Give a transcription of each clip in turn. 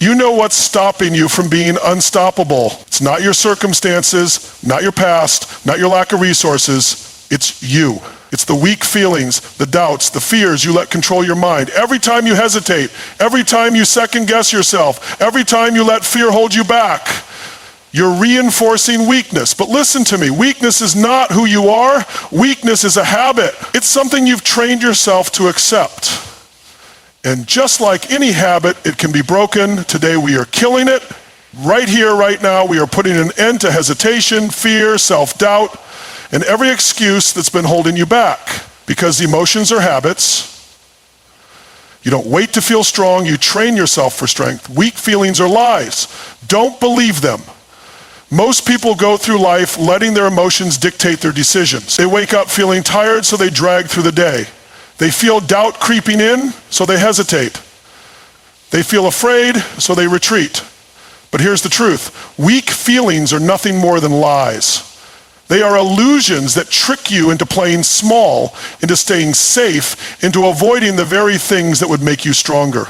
You know what's stopping you from being unstoppable. It's not your circumstances, not your past, not your lack of resources. It's you. It's the weak feelings, the doubts, the fears you let control your mind. Every time you hesitate, every time you second guess yourself, every time you let fear hold you back, you're reinforcing weakness. But listen to me, weakness is not who you are. Weakness is a habit. It's something you've trained yourself to accept. And just like any habit, it can be broken. Today we are killing it. Right here, right now, we are putting an end to hesitation, fear, self-doubt, and every excuse that's been holding you back. Because emotions are habits. You don't wait to feel strong, you train yourself for strength. Weak feelings are lies. Don't believe them. Most people go through life letting their emotions dictate their decisions. They wake up feeling tired, so they drag through the day. They feel doubt creeping in, so they hesitate. They feel afraid, so they retreat. But here's the truth. Weak feelings are nothing more than lies. They are illusions that trick you into playing small, into staying safe, into avoiding the very things that would make you stronger.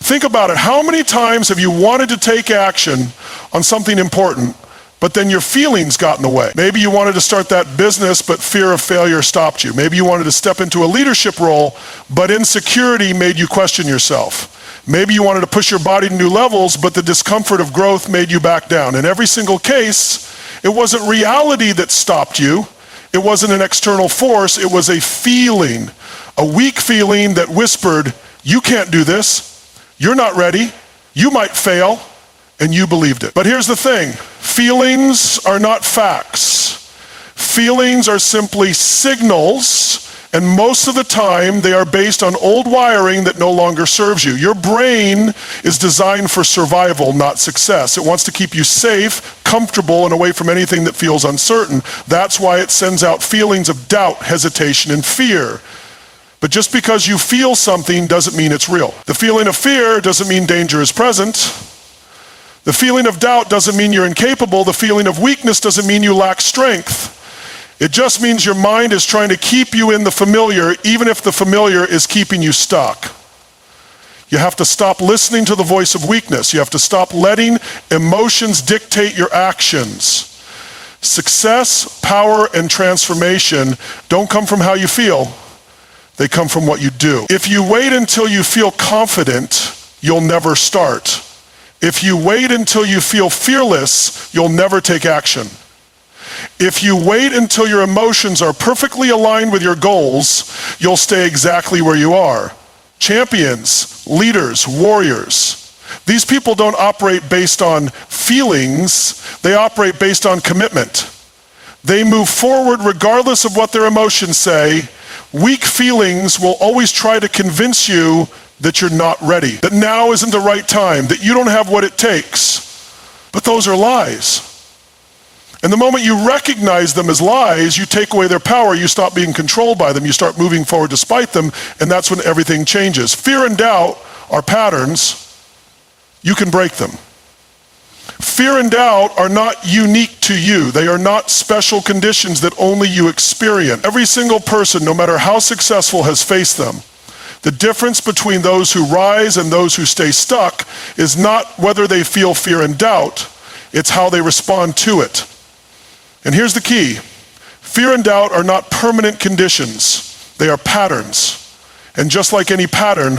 Think about it. How many times have you wanted to take action on something important, but then your feelings got in the way? Maybe you wanted to start that business, but fear of failure stopped you. Maybe you wanted to step into a leadership role, but insecurity made you question yourself. Maybe you wanted to push your body to new levels, but the discomfort of growth made you back down. In every single case, it wasn't reality that stopped you. It wasn't an external force. It was a feeling, a weak feeling that whispered, you can't do this. You're not ready. You might fail. And you believed it. But here's the thing. Feelings are not facts. Feelings are simply signals, and most of the time they are based on old wiring that no longer serves you. Your brain is designed for survival, not success. It wants to keep you safe, comfortable, and away from anything that feels uncertain. That's why it sends out feelings of doubt, hesitation, and fear. But just because you feel something doesn't mean it's real. The feeling of fear doesn't mean danger is present. The feeling of doubt doesn't mean you're incapable. The feeling of weakness doesn't mean you lack strength. It just means your mind is trying to keep you in the familiar, even if the familiar is keeping you stuck. You have to stop listening to the voice of weakness. You have to stop letting emotions dictate your actions. Success, power, and transformation don't come from how you feel. They come from what you do. If you wait until you feel confident, you'll never start. If you wait until you feel fearless, you'll never take action. If you wait until your emotions are perfectly aligned with your goals, you'll stay exactly where you are. Champions, leaders, warriors. These people don't operate based on feelings, they operate based on commitment. They move forward regardless of what their emotions say. Weak feelings will always try to convince you that you're not ready, that now isn't the right time, that you don't have what it takes. But those are lies. And the moment you recognize them as lies, you take away their power, you stop being controlled by them, you start moving forward despite them, and that's when everything changes. Fear and doubt are patterns. You can break them. Fear and doubt are not unique to you. They are not special conditions that only you experience. Every single person, no matter how successful, has faced them. The difference between those who rise and those who stay stuck is not whether they feel fear and doubt, it's how they respond to it. And here's the key. Fear and doubt are not permanent conditions. They are patterns. And just like any pattern,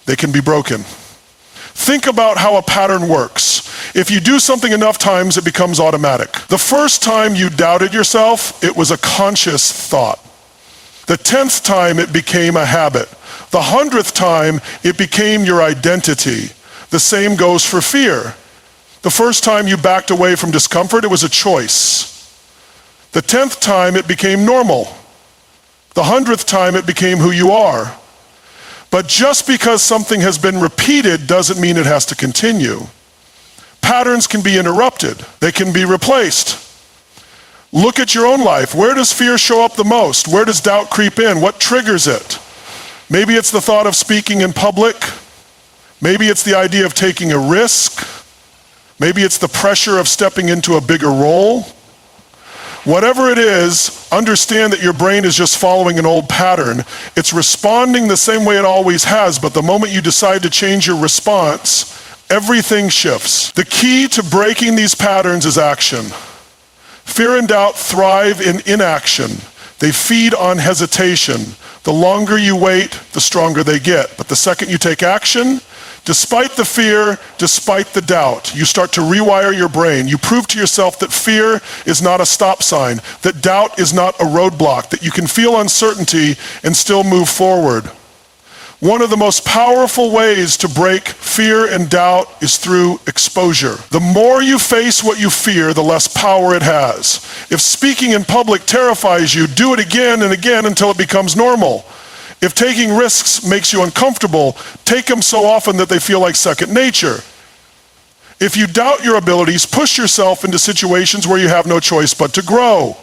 they can be broken. Think about how a pattern works. If you do something enough times, it becomes automatic. The first time you doubted yourself, it was a conscious thought. The 10th time, it became a habit. The 100th time, it became your identity. The same goes for fear. The first time you backed away from discomfort, it was a choice. The 10th time, it became normal. The 100th time, it became who you are. But just because something has been repeated doesn't mean it has to continue. Patterns can be interrupted. They can be replaced. Look at your own life. Where does fear show up the most? Where does doubt creep in? What triggers it? Maybe it's the thought of speaking in public. Maybe it's the idea of taking a risk. Maybe it's the pressure of stepping into a bigger role. Whatever it is, understand that your brain is just following an old pattern. It's responding the same way it always has, but the moment you decide to change your response, everything shifts. The key to breaking these patterns is action. Fear and doubt thrive in inaction. They feed on hesitation. The longer you wait, the stronger they get. But the second you take action, despite the fear, despite the doubt, you start to rewire your brain. You prove to yourself that fear is not a stop sign, that doubt is not a roadblock, that you can feel uncertainty and still move forward. One of the most powerful ways to break fear and doubt is through exposure. The more you face what you fear, the less power it has. If speaking in public terrifies you, do it again and again until it becomes normal. If taking risks makes you uncomfortable, take them so often that they feel like second nature. If you doubt your abilities, push yourself into situations where you have no choice but to grow.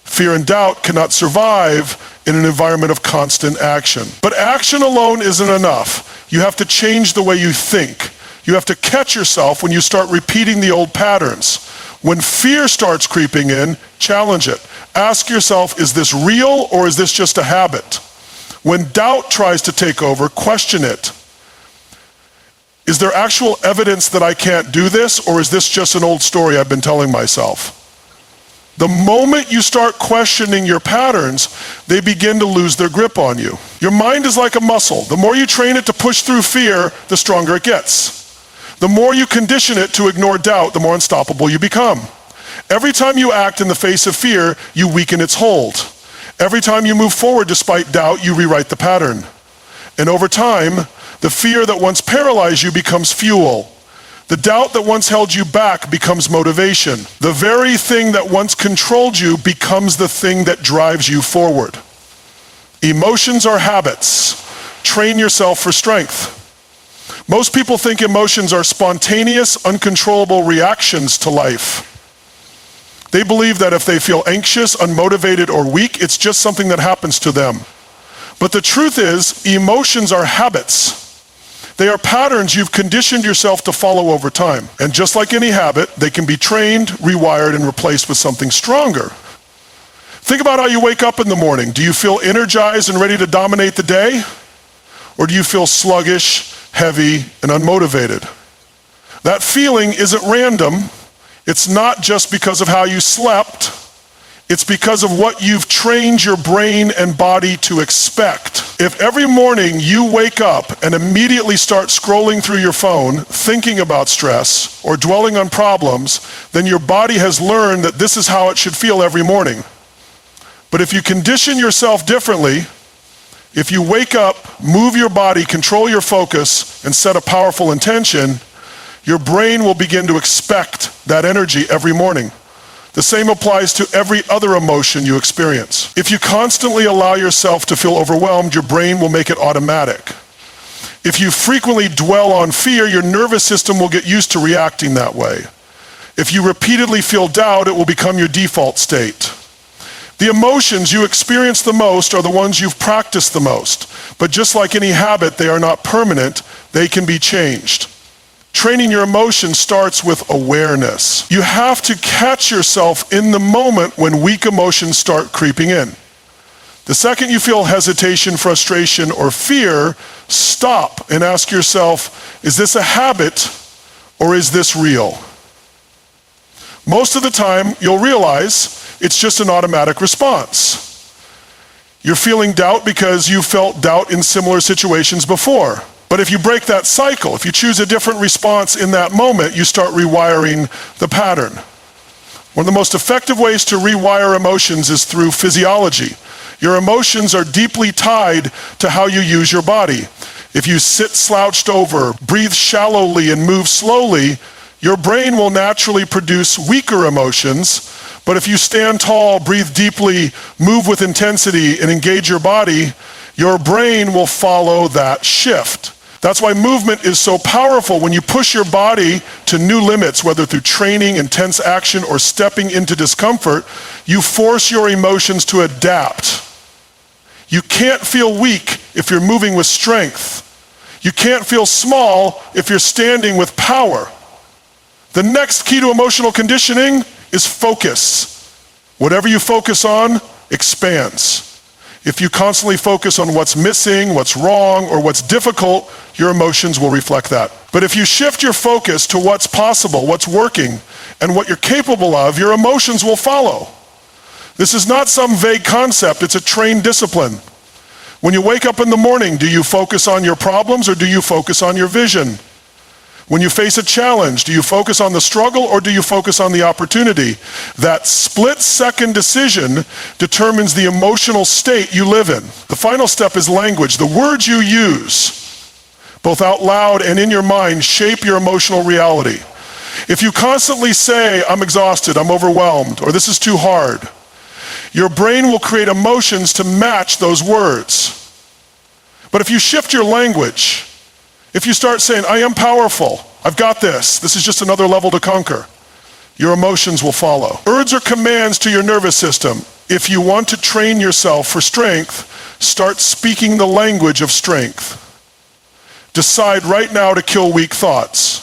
Fear and doubt cannot survive in an environment of constant action. But action alone isn't enough. You have to change the way you think. You have to catch yourself when you start repeating the old patterns. When fear starts creeping in, challenge it. Ask yourself, is this real or is this just a habit? When doubt tries to take over, question it. Is there actual evidence that I can't do this, or is this just an old story I've been telling myself? The moment you start questioning your patterns, they begin to lose their grip on you. Your mind is like a muscle. The more you train it to push through fear, the stronger it gets. The more you condition it to ignore doubt, the more unstoppable you become. Every time you act in the face of fear, you weaken its hold. Every time you move forward despite doubt, you rewrite the pattern. And over time, the fear that once paralyzed you becomes fuel. The doubt that once held you back becomes motivation. The very thing that once controlled you becomes the thing that drives you forward. Emotions are habits. Train yourself for strength. Most people think emotions are spontaneous, uncontrollable reactions to life. They believe that if they feel anxious, unmotivated, or weak, it's just something that happens to them. But the truth is, emotions are habits. They are patterns you've conditioned yourself to follow over time. And just like any habit, they can be trained, rewired, and replaced with something stronger. Think about how you wake up in the morning. Do you feel energized and ready to dominate the day? Or do you feel sluggish, heavy, and unmotivated? That feeling isn't random. It's not just because of how you slept. It's because of what you've trained your brain and body to expect. If every morning you wake up and immediately start scrolling through your phone, thinking about stress or dwelling on problems, then your body has learned that this is how it should feel every morning. But if you condition yourself differently, if you wake up, move your body, control your focus, and set a powerful intention, your brain will begin to expect that energy every morning. The same applies to every other emotion you experience. If you constantly allow yourself to feel overwhelmed, your brain will make it automatic. If you frequently dwell on fear, your nervous system will get used to reacting that way. If you repeatedly feel doubt, it will become your default state. The emotions you experience the most are the ones you've practiced the most. But just like any habit, they are not permanent. They can be changed. Training your emotions starts with awareness. You have to catch yourself in the moment when weak emotions start creeping in. The second you feel hesitation, frustration, or fear, stop and ask yourself, is this a habit or is this real? Most of the time, you'll realize it's just an automatic response. You're feeling doubt because you felt doubt in similar situations before. But if you break that cycle, if you choose a different response in that moment, you start rewiring the pattern. One of the most effective ways to rewire emotions is through physiology. Your emotions are deeply tied to how you use your body. If you sit slouched over, breathe shallowly, and move slowly, your brain will naturally produce weaker emotions. But if you stand tall, breathe deeply, move with intensity, and engage your body, your brain will follow that shift. That's why movement is so powerful. When you push your body to new limits, whether through training, intense action, or stepping into discomfort, you force your emotions to adapt. You can't feel weak if you're moving with strength. You can't feel small if you're standing with power. The next key to emotional conditioning is focus. Whatever you focus on expands. If you constantly focus on what's missing, what's wrong, or what's difficult, your emotions will reflect that. But if you shift your focus to what's possible, what's working, and what you're capable of, your emotions will follow. This is not some vague concept, it's a trained discipline. When you wake up in the morning, do you focus on your problems or do you focus on your vision? When you face a challenge, do you focus on the struggle or do you focus on the opportunity? That split-second decision determines the emotional state you live in. The final step is language. The words you use, both out loud and in your mind, shape your emotional reality. If you constantly say, I'm exhausted, I'm overwhelmed, or this is too hard, your brain will create emotions to match those words. But if you shift your language, if you start saying, I am powerful, I've got this is just another level to conquer, your emotions will follow. Words are commands to your nervous system. If you want to train yourself for strength, start speaking the language of strength. Decide right now to kill weak thoughts.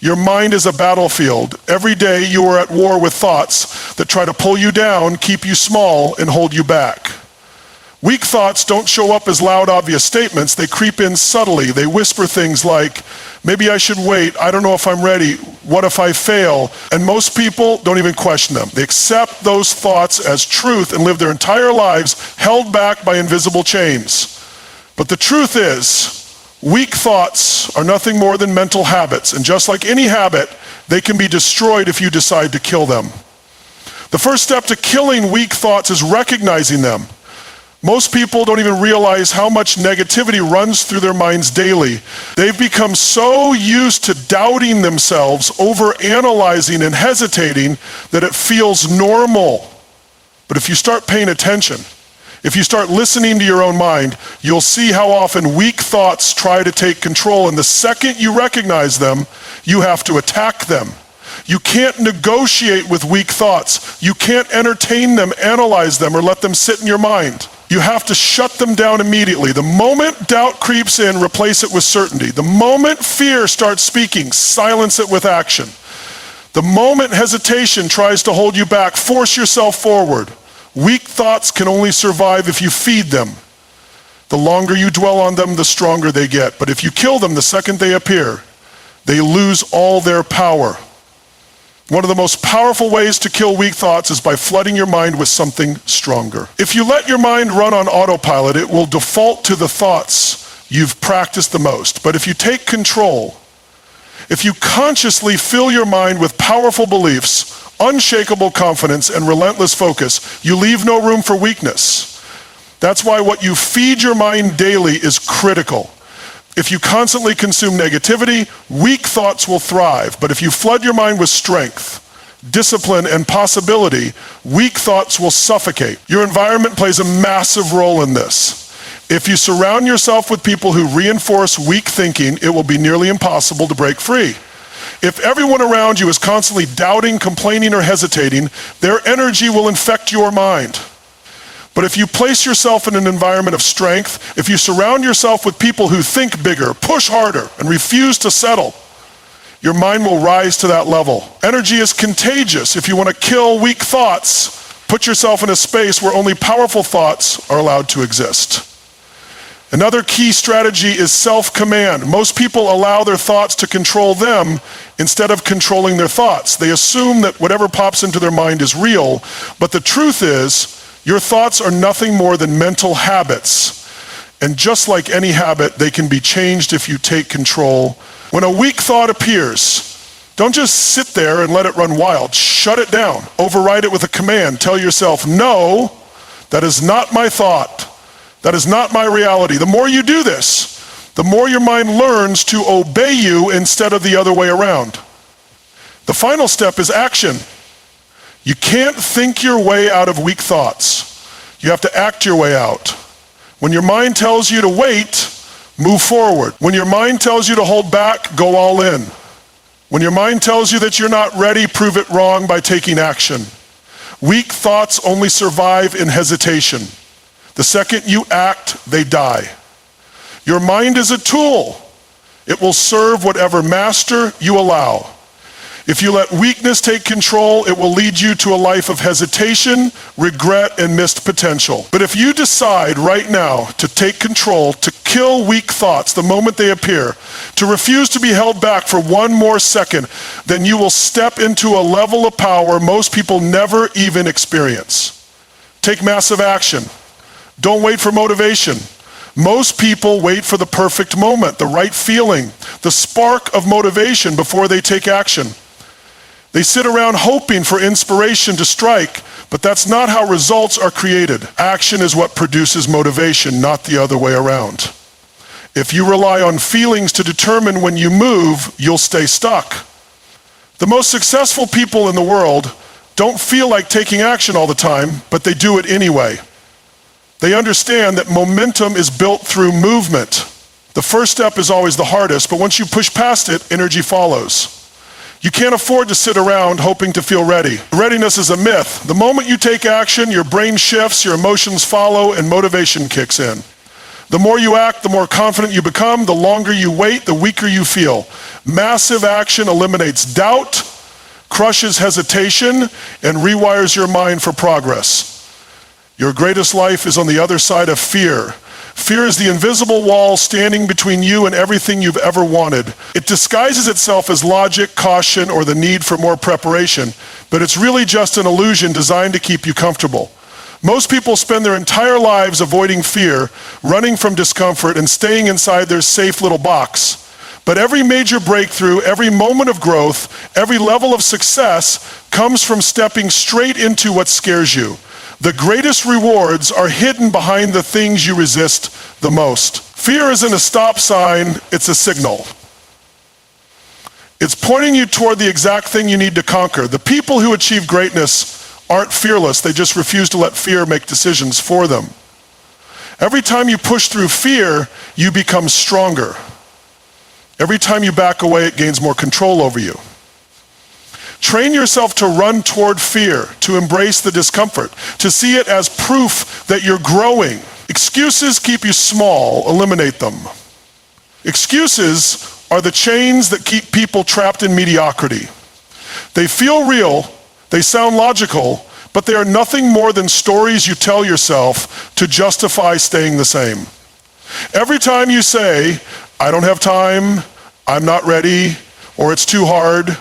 Your mind is a battlefield. Every day you are at war with thoughts that try to pull you down, keep you small, and hold you back. Weak thoughts don't show up as loud, obvious statements. They creep in subtly. They whisper things like, maybe I should wait, I don't know if I'm ready, what if I fail? And most people don't even question them. They accept those thoughts as truth and live their entire lives held back by invisible chains. But the truth is, weak thoughts are nothing more than mental habits, and just like any habit, they can be destroyed if you decide to kill them. The first step to killing weak thoughts is recognizing them. Most people don't even realize how much negativity runs through their minds daily. They've become so used to doubting themselves, overanalyzing and hesitating that it feels normal. But if you start paying attention, if you start listening to your own mind, you'll see how often weak thoughts try to take control, and the second you recognize them, you have to attack them. You can't negotiate with weak thoughts. You can't entertain them, analyze them, or let them sit in your mind. You have to shut them down immediately. The moment doubt creeps in, replace it with certainty. The moment fear starts speaking, silence it with action. The moment hesitation tries to hold you back, force yourself forward. Weak thoughts can only survive if you feed them. The longer you dwell on them, the stronger they get. But if you kill them the second they appear, they lose all their power. One of the most powerful ways to kill weak thoughts is by flooding your mind with something stronger. If you let your mind run on autopilot, it will default to the thoughts you've practiced the most. But if you take control, if you consciously fill your mind with powerful beliefs, unshakable confidence, and relentless focus, you leave no room for weakness. That's why what you feed your mind daily is critical. If you constantly consume negativity, weak thoughts will thrive. But if you flood your mind with strength, discipline, and possibility, weak thoughts will suffocate. Your environment plays a massive role in this. If you surround yourself with people who reinforce weak thinking, it will be nearly impossible to break free. If everyone around you is constantly doubting, complaining, or hesitating, their energy will infect your mind. But if you place yourself in an environment of strength, if you surround yourself with people who think bigger, push harder, and refuse to settle, your mind will rise to that level. Energy is contagious. If you want to kill weak thoughts, put yourself in a space where only powerful thoughts are allowed to exist. Another key strategy is self-command. Most people allow their thoughts to control them instead of controlling their thoughts. They assume that whatever pops into their mind is real, but the truth is, your thoughts are nothing more than mental habits. And just like any habit, they can be changed if you take control. When a weak thought appears, don't just sit there and let it run wild. Shut it down. Override it with a command. Tell yourself, no, that is not my thought. That is not my reality. The more you do this, the more your mind learns to obey you instead of the other way around. The final step is action. You can't think your way out of weak thoughts. You have to act your way out. When your mind tells you to wait, move forward. When your mind tells you to hold back, go all in. When your mind tells you that you're not ready, prove it wrong by taking action. Weak thoughts only survive in hesitation. The second you act, they die. Your mind is a tool. It will serve whatever master you allow. If you let weakness take control, it will lead you to a life of hesitation, regret, and missed potential. But if you decide right now to take control, to kill weak thoughts the moment they appear, to refuse to be held back for one more second, then you will step into a level of power most people never even experience. Take massive action. Don't wait for motivation. Most people wait for the perfect moment, the right feeling, the spark of motivation before they take action. They sit around hoping for inspiration to strike, but that's not how results are created. Action is what produces motivation, not the other way around. If you rely on feelings to determine when you move, you'll stay stuck. The most successful people in the world don't feel like taking action all the time, but they do it anyway. They understand that momentum is built through movement. The first step is always the hardest, but once you push past it, energy follows. You can't afford to sit around hoping to feel ready. Readiness is a myth. The moment you take action, your brain shifts, your emotions follow, and motivation kicks in. The more you act, the more confident you become. The longer you wait, the weaker you feel. Massive action eliminates doubt, crushes hesitation, and rewires your mind for progress. Your greatest life is on the other side of fear. Fear is the invisible wall standing between you and everything you've ever wanted. It disguises itself as logic, caution, or the need for more preparation, but it's really just an illusion designed to keep you comfortable. Most people spend their entire lives avoiding fear, running from discomfort, and staying inside their safe little box. But every major breakthrough, every moment of growth, every level of success comes from stepping straight into what scares you. The greatest rewards are hidden behind the things you resist the most. Fear isn't a stop sign, it's a signal. It's pointing you toward the exact thing you need to conquer. The people who achieve greatness aren't fearless, they just refuse to let fear make decisions for them. Every time you push through fear, you become stronger. Every time you back away, it gains more control over you. Train yourself to run toward fear, to embrace the discomfort, to see it as proof that you're growing. Excuses keep you small, eliminate them. Excuses are the chains that keep people trapped in mediocrity. They feel real, they sound logical, but they are nothing more than stories you tell yourself to justify staying the same. Every time you say, I don't have time, I'm not ready, or it's too hard,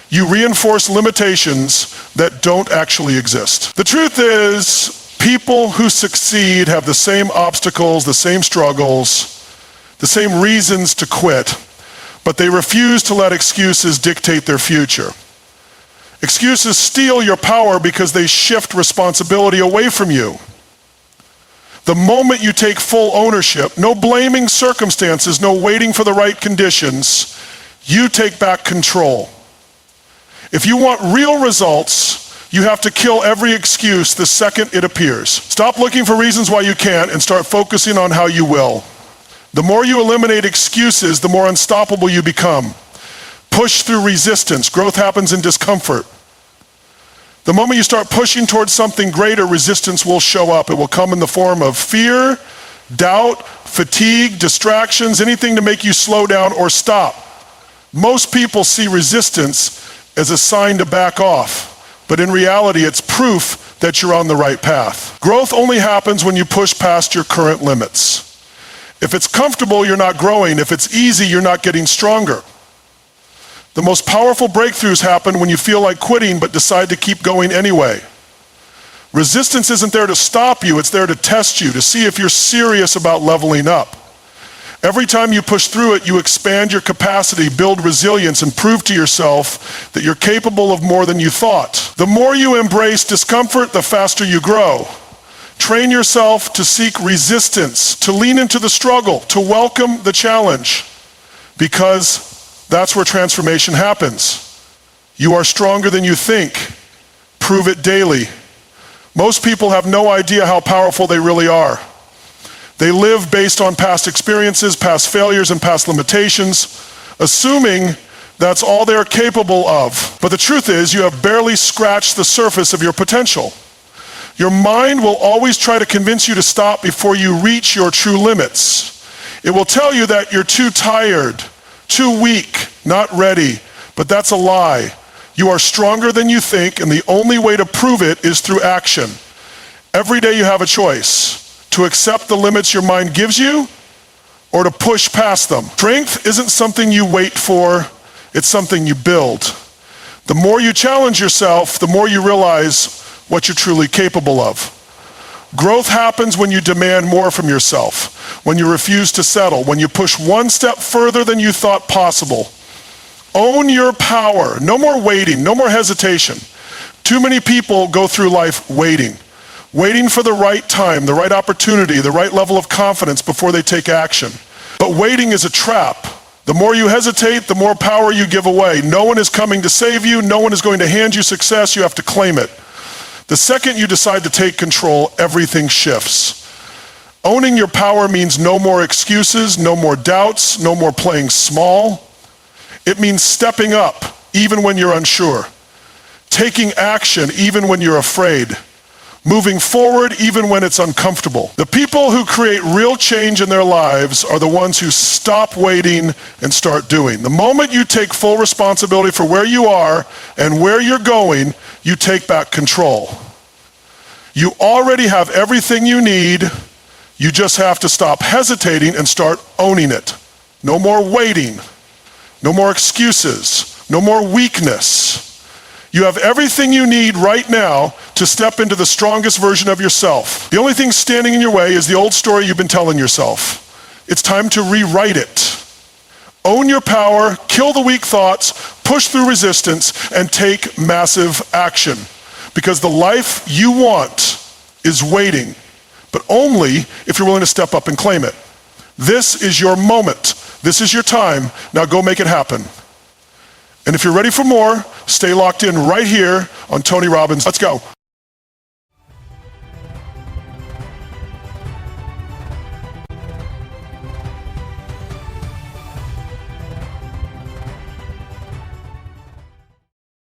you reinforce limitations that don't actually exist. The truth is, people who succeed have the same obstacles, the same struggles, the same reasons to quit, but they refuse to let excuses dictate their future. Excuses steal your power because they shift responsibility away from you. The moment you take full ownership, no blaming circumstances, no waiting for the right conditions, you take back control. If you want real results, you have to kill every excuse the second it appears. Stop looking for reasons why you can't and start focusing on how you will. The more you eliminate excuses, the more unstoppable you become. Push through resistance. Growth happens in discomfort. The moment you start pushing towards something greater, resistance will show up. It will come in the form of fear, doubt, fatigue, distractions, anything to make you slow down or stop. Most people see resistance as a sign to back off, but in reality, it's proof that you're on the right path. Growth only happens when you push past your current limits. If it's comfortable, you're not growing. If it's easy, you're not getting stronger. The most powerful breakthroughs happen when you feel like quitting but decide to keep going anyway. Resistance isn't there to stop you, it's there to test you, to see if you're serious about leveling up. Every time you push through it, you expand your capacity, build resilience, and prove to yourself that you're capable of more than you thought. The more you embrace discomfort, the faster you grow. Train yourself to seek resistance, to lean into the struggle, to welcome the challenge, because that's where transformation happens. You are stronger than you think. Prove it daily. Most people have no idea how powerful they really are. They live based on past experiences, past failures, and past limitations, assuming that's all they're capable of. But the truth is, you have barely scratched the surface of your potential. Your mind will always try to convince you to stop before you reach your true limits. It will tell you that you're too tired, too weak, not ready. But that's a lie. You are stronger than you think, and the only way to prove it is through action. Every day you have a choice to accept the limits your mind gives you or to push past them. Strength isn't something you wait for, it's something you build. The more you challenge yourself, the more you realize what you're truly capable of. Growth happens when you demand more from yourself, when you refuse to settle, when you push one step further than you thought possible. Own your power. No more waiting, no more hesitation. Too many people go through life waiting for the right time, the right opportunity, the right level of confidence before they take action. But waiting is a trap. The more you hesitate, the more power you give away. No one is coming to save you. No one is going to hand you success. You have to claim it. The second you decide to take control, everything shifts. Owning your power means no more excuses, no more doubts, no more playing small. It means stepping up even when you're unsure. Taking action even when you're afraid. Moving forward even when it's uncomfortable. The people who create real change in their lives are the ones who stop waiting and start doing. The moment you take full responsibility for where you are and where you're going, you take back control. You already have everything you need. You just have to stop hesitating and start owning it. No more waiting. No more excuses. No more weakness. You have everything you need right now to step into the strongest version of yourself. The only thing standing in your way is the old story you've been telling yourself. It's time to rewrite it. Own your power, kill the weak thoughts, push through resistance, and take massive action. Because the life you want is waiting, but only if you're willing to step up and claim it. This is your moment. This is your time. Now go make it happen. And if you're ready for more, stay locked in right here on Tony Robbins. Let's go.